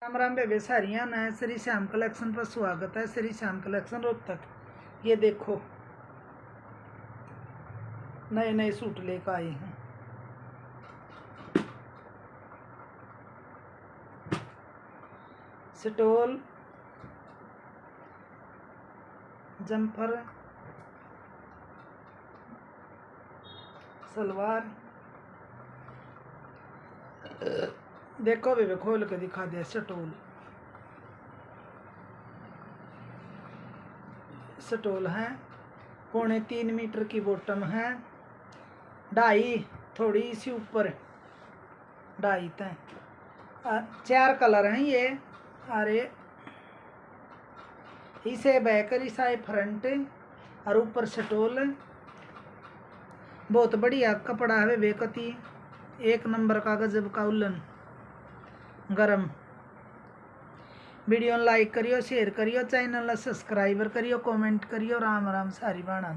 राम राम बेबे सारियां नए श्री श्याम कलेक्शन पर स्वागत है। श्री श्याम कलेक्शन रोहतक। ये देखो नए नए सूट लेकर आए हैं। Stole, jumper, salwar. देखो बेबे खोल के दिखा दिया। स्टोल है, 3.25 मीटर की बॉटम है, 2.5 थोड़ी सी ऊपर 2.5 तय। 4 कलर हैं ये। अरे इसे बैक इसे फ्रंट और ऊपर स्टोल। बहुत बढ़िया कपड़ा है बेकती, 1 नंबर का गजब का उलन गरम। वीडियो लाइक करियो, शेयर करियो, चैनल सब्सक्राइबर करियो, कमेंट करियो। राम राम सारी बाणा।